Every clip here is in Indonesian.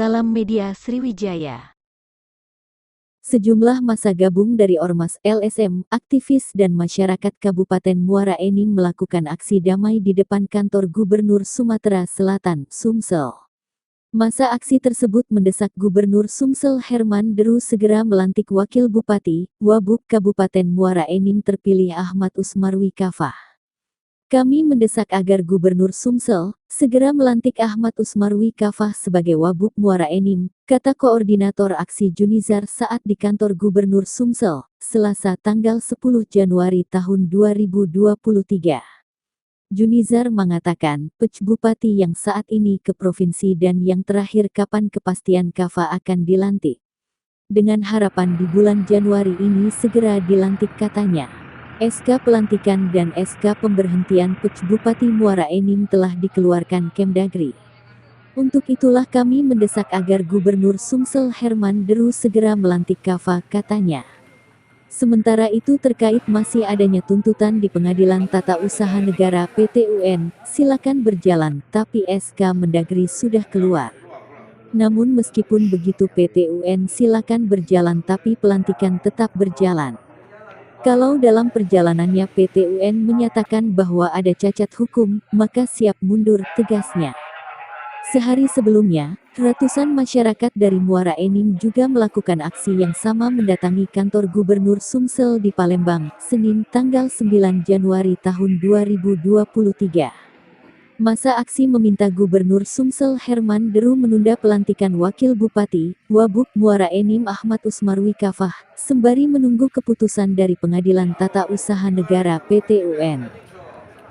Salam Media Sriwijaya. Sejumlah massa gabung dari Ormas LSM, aktivis dan masyarakat Kabupaten Muara Enim melakukan aksi damai di depan kantor Gubernur Sumatera Selatan, Sumsel. Massa aksi tersebut mendesak Gubernur Sumsel Herman Deru segera melantik Wakil Bupati, Wabub Kabupaten Muara Enim terpilih Ahmad Usmarwi Kafah. Kami mendesak agar Gubernur Sumsel segera melantik Ahmad Usmarwi Kafah sebagai Wabub Muara Enim, kata Koordinator Aksi Junizar saat di kantor Gubernur Sumsel, Selasa tanggal 10 Januari tahun 2023. Junizar mengatakan, Bupati yang saat ini ke provinsi dan yang terakhir kapan kepastian Kafah akan dilantik. Dengan harapan di bulan Januari ini segera dilantik katanya. SK pelantikan dan SK pemberhentian Bupati Muara Enim telah dikeluarkan Kemdagri. Untuk itulah kami mendesak agar Gubernur Sumsel Herman Deru segera melantik Kafah, katanya. Sementara itu terkait masih adanya tuntutan di Pengadilan Tata Usaha Negara (PT-UN), silakan berjalan, tapi SK Mendagri sudah keluar. Namun meskipun begitu PT-UN silakan berjalan tapi pelantikan tetap berjalan. Kalau dalam perjalanannya PT-UN menyatakan bahwa ada cacat hukum, maka siap mundur, tegasnya. Sehari sebelumnya, ratusan masyarakat dari Muara Enim juga melakukan aksi yang sama mendatangi kantor Gubernur Sumsel di Palembang, Senin tanggal 9 Januari tahun 2023. Massa aksi meminta Gubernur Sumsel Herman Deru menunda pelantikan Wakil Bupati, Wabub Muara Enim Ahmad Usmarwi Kafah, sembari menunggu keputusan dari Pengadilan Tata Usaha Negara (PT-UN).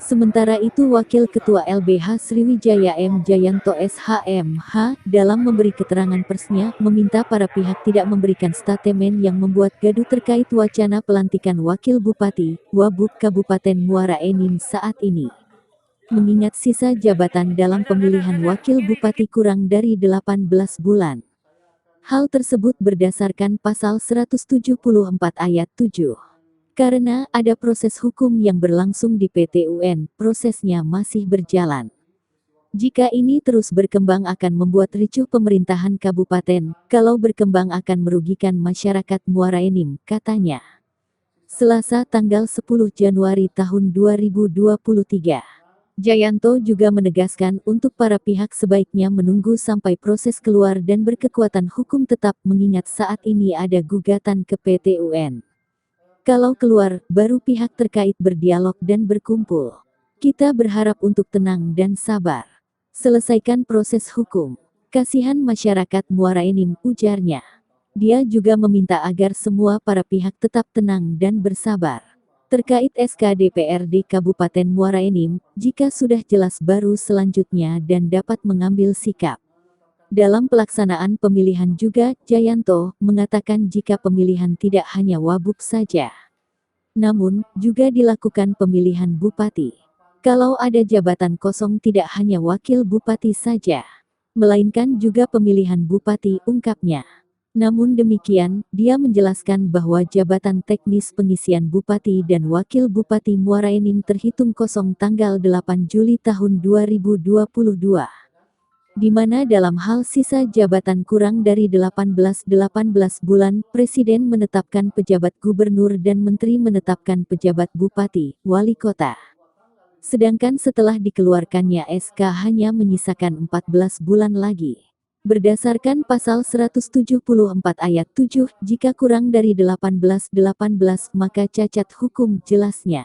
Sementara itu Wakil Ketua LBH Sriwijaya M. Jayanto SHMH, dalam memberi keterangan persnya, meminta para pihak tidak memberikan statement yang membuat gaduh terkait wacana pelantikan Wakil Bupati, Wabub Kabupaten Muara Enim saat ini. Mengingat sisa jabatan dalam pemilihan Wakil Bupati kurang dari 18 bulan. Hal tersebut berdasarkan pasal 174 ayat 7. Karena ada proses hukum yang berlangsung di PT-UN, prosesnya masih berjalan. Jika ini terus berkembang akan membuat ricuh pemerintahan kabupaten, kalau berkembang akan merugikan masyarakat Muara Enim, katanya. Selasa tanggal 10 Januari tahun 2023. Jayanto juga menegaskan untuk para pihak sebaiknya menunggu sampai proses keluar dan berkekuatan hukum tetap mengingat saat ini ada gugatan ke PT-UN. Kalau keluar, baru pihak terkait berdialog dan berkumpul. Kita berharap untuk tenang dan sabar. Selesaikan proses hukum. Kasihan masyarakat Muara Enim, ujarnya. Dia juga meminta agar semua para pihak tetap tenang dan bersabar. Terkait SK DPRD Kabupaten Muara Enim, jika sudah jelas baru selanjutnya dan dapat mengambil sikap. Dalam pelaksanaan pemilihan juga, Jayanto mengatakan jika pemilihan tidak hanya Wabub saja. Namun, juga dilakukan pemilihan Bupati. Kalau ada jabatan kosong tidak hanya Wakil Bupati saja, melainkan juga pemilihan Bupati, ungkapnya. Namun demikian, dia menjelaskan bahwa jabatan teknis pengisian Bupati dan Wakil Bupati Muara Enim terhitung kosong tanggal 8 Juli tahun 2022. Di mana dalam hal sisa jabatan kurang dari 18 bulan, Presiden menetapkan pejabat gubernur dan menteri menetapkan pejabat bupati, wali kota. Sedangkan setelah dikeluarkannya SK hanya menyisakan 14 bulan lagi. Berdasarkan pasal 174 ayat 7, jika kurang dari 18 maka cacat hukum, jelasnya.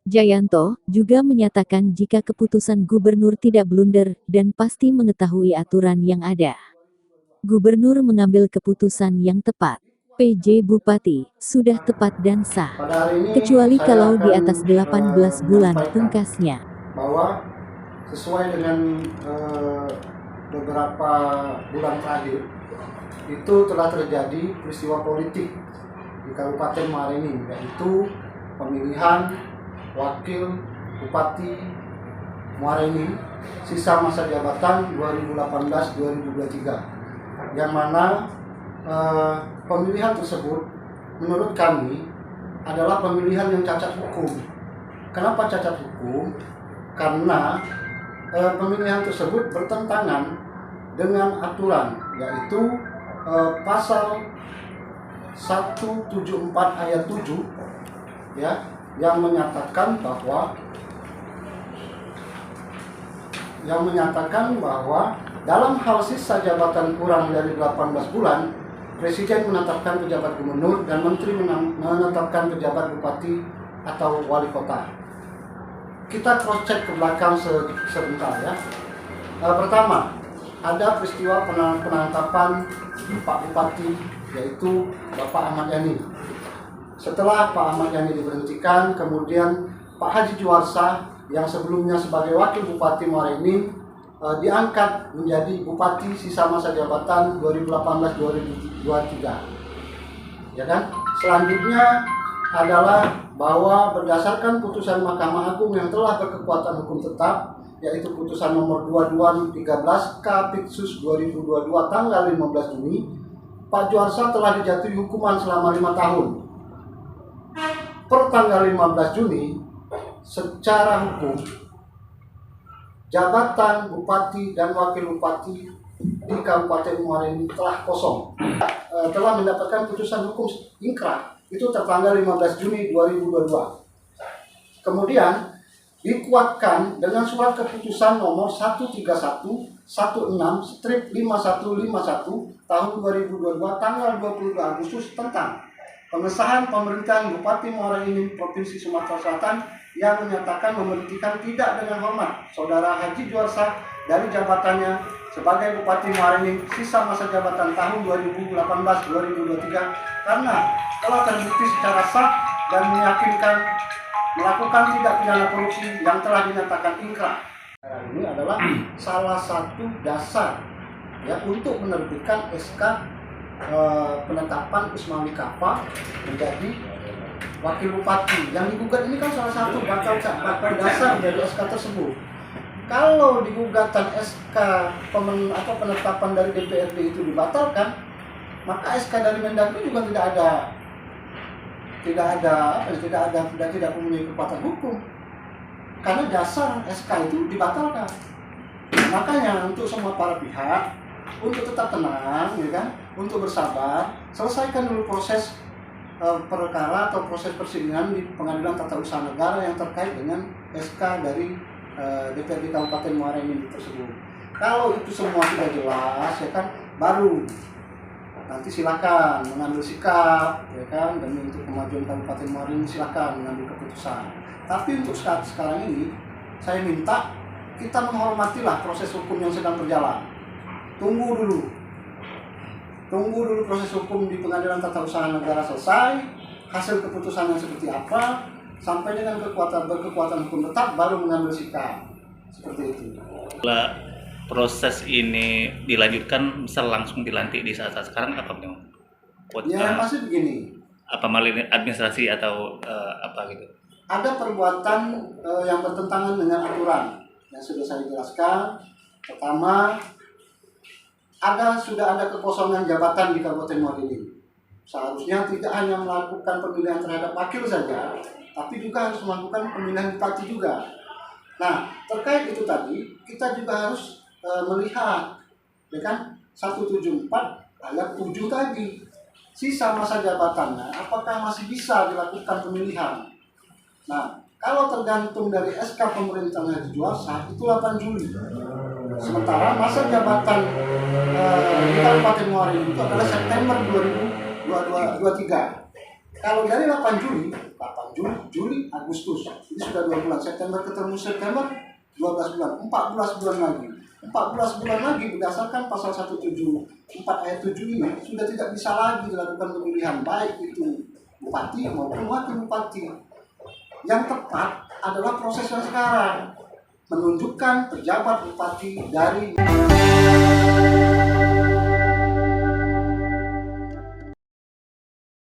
Jayanto juga menyatakan jika keputusan gubernur tidak blunder dan pasti mengetahui aturan yang ada. Gubernur mengambil keputusan yang tepat. PJ Bupati sudah tepat dan sah. Kecuali kalau di atas 18 bulan, pungkasnya. Bahwa sesuai dengan beberapa bulan terakhir itu telah terjadi peristiwa politik di Kabupaten Muara Enim, yaitu pemilihan Wakil Bupati Muara Enim sisa masa jabatan 2018-2023, yang mana pemilihan tersebut menurut kami adalah pemilihan yang cacat hukum. Kenapa cacat hukum? Karena pemilihan tersebut bertentangan dengan aturan, yaitu pasal 174 ayat 7 ya, yang menyatakan bahwa dalam hal sisa jabatan kurang dari 18 bulan, Presiden menetapkan pejabat gubernur dan Menteri menetapkan pejabat bupati atau wali kota. Kita cross check ke belakang sebentar ya. Pertama, ada peristiwa penangkapan Pak Bupati, yaitu Bapak Ahmad Yani. Setelah Pak Ahmad Yani diberhentikan, kemudian Pak Haji Juwarsa yang sebelumnya sebagai wakil Bupati Muara Enim diangkat menjadi Bupati sisa masa jabatan 2018-2023. Ya kan? Selanjutnya adalah bahwa berdasarkan putusan Mahkamah Agung yang telah berkekuatan hukum tetap, yaitu putusan nomor 2213 Kapitsus 2022 tanggal 15 Juni, Pak Juwarsa telah dijatuhi hukuman selama 5 tahun. Per tanggal 15 Juni, secara hukum, jabatan Bupati dan Wakil Bupati di Kabupaten Muara Enim telah kosong. Telah mendapatkan putusan hukum ingkrah, itu tertanggal 15 Juni 2022. Kemudian dikuatkan dengan surat keputusan nomor 13116/5151 tahun 2022 tanggal 22 Agustus tentang pengesahan pemerintahan Bupati Muara Enim Provinsi Sumatera Selatan yang menyatakan memberhentikan tidak dengan hormat Saudara Haji Juwarsa dari jabatannya sebagai Bupati Muara Enim sisa masa jabatan tahun 2018-2023 karena telah terbukti secara sah dan meyakinkan melakukan tindak pidana korupsi yang telah dinyatakan ingkrah. Ini adalah salah satu dasar ya untuk menerbitkan SK penetapan Ismail Kapa menjadi wakil bupati. Yang digugat ini kan salah satu bakal dasar dari SK tersebut. Kalau di gugatan SK penetapan dari DPRD itu dibatalkan, maka SK dari Mendagri juga tidak mempunyai kekuatan hukum karena dasar SK itu dibatalkan. Makanya untuk semua para pihak untuk tetap tenang, ya kan, untuk bersabar, selesaikan dulu proses perkara atau proses persidangan di Pengadilan Tata Usaha Negara yang terkait dengan SK dari DPRD Kabupaten Muara Enim tersebut. Kalau itu semua sudah jelas, ya kan, baru nanti silakan mengambil sikap, ya kan, demi untuk kemajuan Kabupaten Muara Enim silakan mengambil keputusan. Tapi untuk sekarang ini, saya minta kita menghormatilah proses hukum yang sedang berjalan. Tunggu dulu proses hukum di Pengadilan Tata Usaha Negara selesai, hasil keputusannya seperti apa, sampai dengan berkekuatan hukum tetap baru mengambil sikap. Seperti itu. Setelah proses ini dilanjutkan, misal langsung dilantik di saat sekarang apa memang? Ya pasti begini. Apa malah administrasi atau apa gitu? Ada perbuatan yang bertentangan dengan aturan yang sudah saya jelaskan. Pertama, sudah ada kekosongan jabatan di Kabupaten Muara Enim. Seharusnya tidak hanya melakukan pemilihan terhadap wakil saja, tapi juga harus melakukan pemilihan bupati juga. Nah, terkait itu tadi, kita juga harus melihat, ya kan, 174 ayat 7 tadi. Sisa masa jabatannya, apakah masih bisa dilakukan pemilihan? Nah, kalau tergantung dari SK pemerintahan Haji Juwarsa, itu 8 Juli. Sementara masa jabatan di Kabupaten Muara Enim itu adalah September 2023. Kalau dari 8 Juli, Agustus, ini sudah 2 bulan. September ketemu September, 12 bulan, 14 bulan lagi. 14 bulan lagi berdasarkan pasal 174 ayat 7 ini sudah tidak bisa lagi dilakukan pemilihan baik itu bupati maupun wakil bupati. Yang tepat adalah proses yang sekarang, menunjukkan pejabat bupati dari